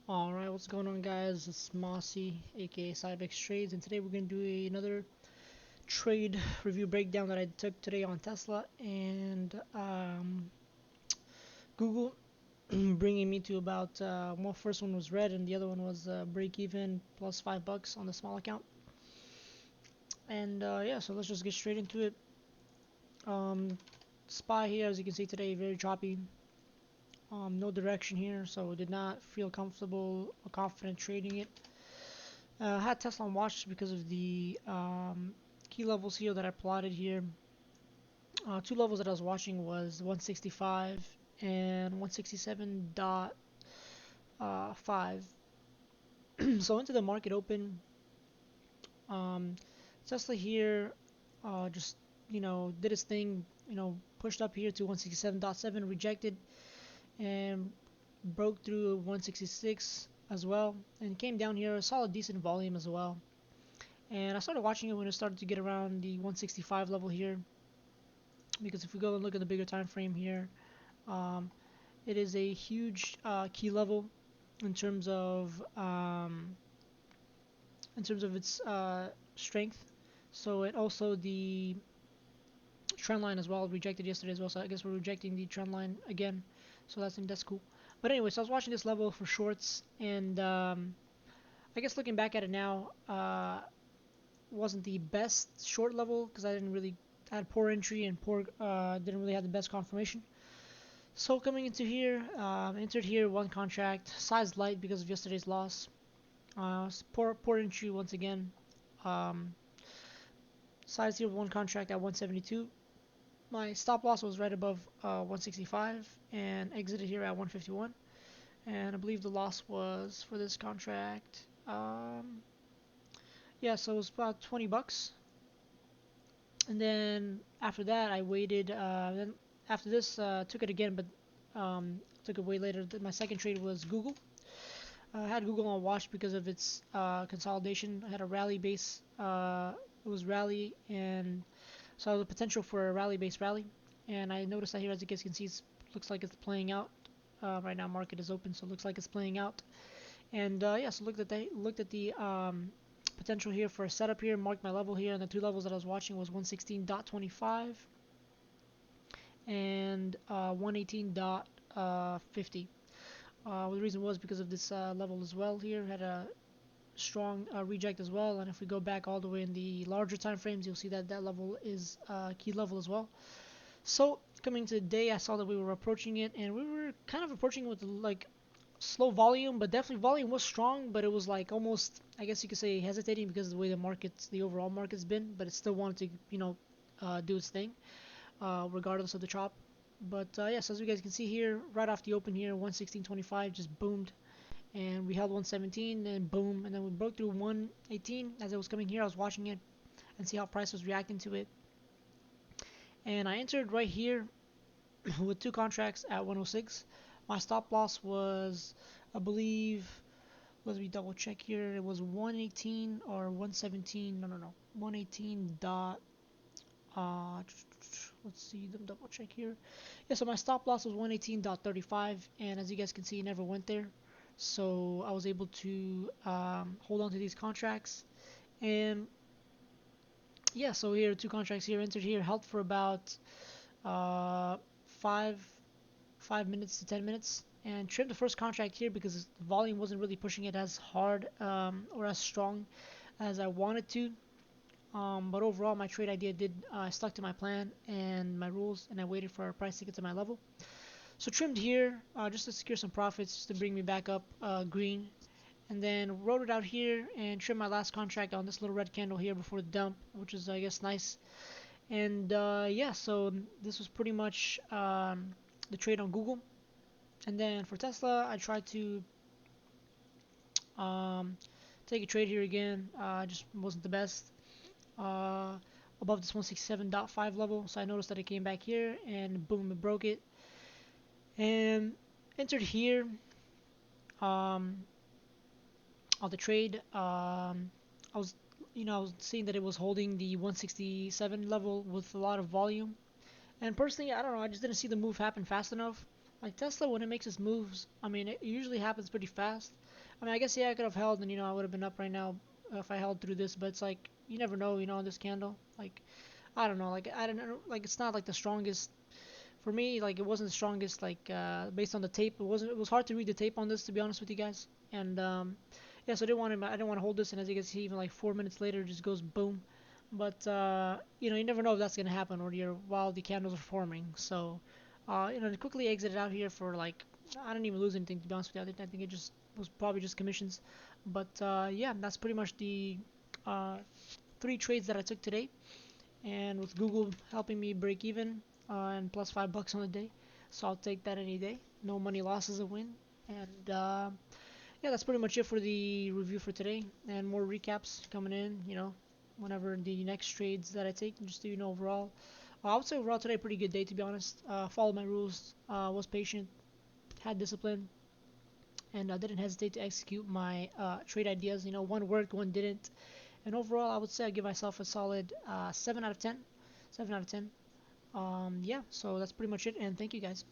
Alright, what's going on, guys? It's Mossy, aka Cybex Trades, and today we're going to do another trade review breakdown that I took today on Tesla and Google, bringing me to about, well, first one was red and the other one was break even plus $5 on the small account. And yeah, so let's just get straight into it. SPY here, as you can see today, very choppy. No direction here, so did not feel comfortable or confident trading it. I had Tesla on watch because of the key levels here that I plotted here. Two levels that I was watching was 165 and 167.5. So into the market open, um, Tesla here just did its thing, pushed up here to 167.7, rejected, and broke through 166 as well, and came down here, saw a decent volume as well. And I started watching it when it started to get around the 165 level here, because if we go and look at the bigger time frame here, um, it is a huge key level in terms of its strength. So it also the trend line as well rejected yesterday as well. So I guess we're rejecting the trend line again. So that's cool. But anyway, so I was watching this level for shorts, and I guess looking back at it now, wasn't the best short level because I had poor entry and didn't really have the best confirmation. So coming into here, entered here one contract, size light because of yesterday's loss. Poor entry once again. Um, Size here one contract at 172. My stop loss was right above 165 and exited here at 151. And I believe the loss was for this contract. Yeah, so it was about $20. And then after that, I waited. Then after this, took it again, but took it way later. My second trade was Google. I had Google on watch because of its consolidation. I had a rally base. It was rally, and saw the potential for a rally-based rally. And I noticed that here, as you guys can see, it looks like it's playing out. Right now, market is open, so it looks like it's playing out. And yeah, so looked at the potential here for a setup here. Marked my level here, and the two levels that I was watching was 116.25 and 118.50. Well, the reason was because of this level as well here. Had a strong reject as well, and if we go back all the way in the larger time frames, you'll see that that level is key level as well. So coming to the day, I saw that we were approaching it, and we were kind of approaching it with like slow volume, but definitely volume was strong, but it was like almost, I guess you could say, hesitating because of the way the overall market's been, but it still wanted to, do its thing, regardless of the chop. But yes, as you guys can see here, right off the open here, 116.25 just boomed, and we held 117, and boom, and then we broke through 118 as it was coming here. I was watching it and see how price was reacting to it, and I entered right here with two contracts at 106. My stop loss was, I believe, let me double check here. It was 118 or 117. No. 118 dot. Let's see. Them double check here. Yeah, so my stop loss was 118.35, and as you guys can see, it never went there. So I was able to hold on to these contracts, and yeah, so here two contracts here entered here, held for about uh, five 5 minutes to 10 minutes, and trimmed the first contract here because the volume wasn't really pushing it as hard or as strong as I wanted to. But overall, my trade idea did stuck to my plan and my rules, and I waited for our price to get to my level. So trimmed here just to secure some profits, just to bring me back up green, and then wrote it out here and trimmed my last contract on this little red candle here before the dump, which is, I guess, nice. And yeah, so this was pretty much the trade on Google. And then for Tesla, I tried to um, take a trade here again. Just wasn't the best. Uh, Above this 167.5 level, so I noticed that it came back here and boom, it broke it. And entered here um, on the trade. I was, I was seeing that it was holding the 167 level with a lot of volume. And personally, I don't know, I just didn't see the move happen fast enough. Like Tesla, when it makes its moves, I mean, it usually happens pretty fast. I mean, I guess yeah, I could have held, and I would have been up right now if I held through this. But it's like you never know, on this candle. Like I don't know, like I don't know, like it's not like the strongest for me. Like it wasn't the strongest, like based on the tape. It wasn't. It was hard to read the tape on this, to be honest with you guys. And yeah, so I didn't want to hold this, and as you can see, even like 4 minutes later, it just goes boom. But you never know if that's gonna happen or you're while the candles are forming. So to quickly exit out here for like I didn't even lose anything, to be honest with you. I think it just was probably just commissions. But yeah, that's pretty much the uh, 3 trades that I took today. And with Google helping me break even and plus $5 on the day, so I'll take that any day. No money loss is a win. And yeah, that's pretty much it for the review for today. And more recaps coming in. Whenever the next trades that I take, just so you know overall. I would say overall today pretty good day, to be honest. Followed my rules, was patient, had discipline, and didn't hesitate to execute my trade ideas. One worked, one didn't, and overall I would say I give myself a solid 7 out of 10. 7 out of 10. Yeah, so that's pretty much it, and thank you guys.